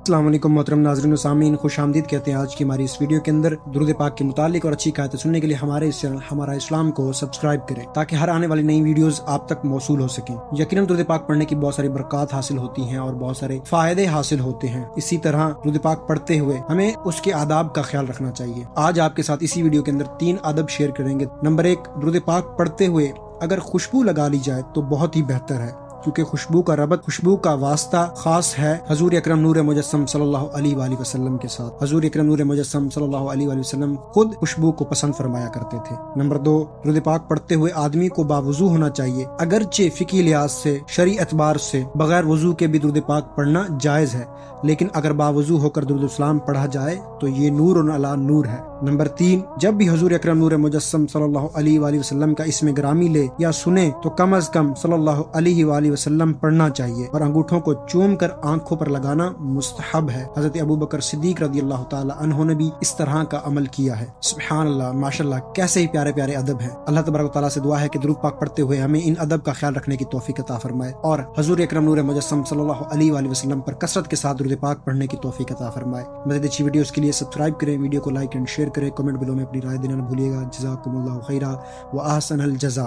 अस्सलाम वालेकुम मोहतरम नाज़रीन व सामीन, खुश आमदीद कहते हैं आज की हमारी इस वीडियो के अंदर। दुरूद पाक के मुतालिक और अच्छी कायतें सुनने के लिए हमारे इस चैनल हमारा इस्लाम को सब्सक्राइब करें ताकि हर आने वाली नई वीडियोस आप तक मौसूल हो सकें। यकीनन दुरूद पाक पढ़ने की बहुत सारी बरकत हासिल होती हैं और बहुत सारे फायदे हासिल होते हैं। इसी तरह दुरूद पाक पढ़ते हुए हमें उसके आदाब का ख्याल रखना चाहिए। आज आपके साथ इसी वीडियो के अंदर 3 अदब शेयर करेंगे। नंबर 1, दुरूद पाक पढ़ते हुए अगर खुशबू लगा ली जाए तो बहुत ही बेहतर है, क्योंकि खुशबू का रबत, खुशबू का वास्ता खास है हजूर अकरम नूर मुजस्सम सल्लल्लाहु अलैहि वसल्लम के साथ। हजूर अकरम नूर मुजस्सम सल्लल्लाहु अलैहि वसल्लम खुद खुशबू को पसंद फरमाया करते थे। नंबर 2, दुरूद पाक पढ़ते हुए आदमी को बावुजू होना चाहिए। अगरचे फिकी लिहाज से, शरई एतबार से बगैर वजू के भी दुरूद पाक पढ़ना जायज है, लेकिन अगर बावुजू होकर दुरूद सलाम पढ़ा जाए तो ये नूर अला नूर है। नंबर 3, जब भी हजूर अकरम नूर मुजस्सम सल्लल्लाहु अलैहि वसल्लम का इसमें ग्रामी ले या सुने तो कम अज कम सल्लल्लाहु अलैहि वसल्लम पढ़ना चाहिए और अंगूठों को चूम कर आंखों पर लगाना मुस्तहब है। हजरत अबू बकर सिद्दीक रज़ियल्लाहु ताला अन्हु ने भी इस तरह का अमल किया है। सुभान अल्लाह, माशाअल्लाह, कैसे ही प्यारे प्यारे अदब हैं। अल्लाह तबारक व तआला से दुआ है कि दुरूद पाक पढ़ते हुए हमें इन अदब का ख्याल रखने की तौफीक अता फरमाए और हजूर अकरम नूर मुजस्सम सल्लल्लाहु अलैहि वसल्लम पर कसरत के साथ दुरूद पाक पढ़ने की तौफीक अता फरमाए। मज़ीद अच्छी वीडियोस के लिए सब्सक्राइब करें, वीडियो को लाइक एंड शेयर करें, कमेंट बिलो में अपनी राय देना न भूलिएगा। जज़ाकुमुल्लाहु खैरा व अहसनल जज़ा।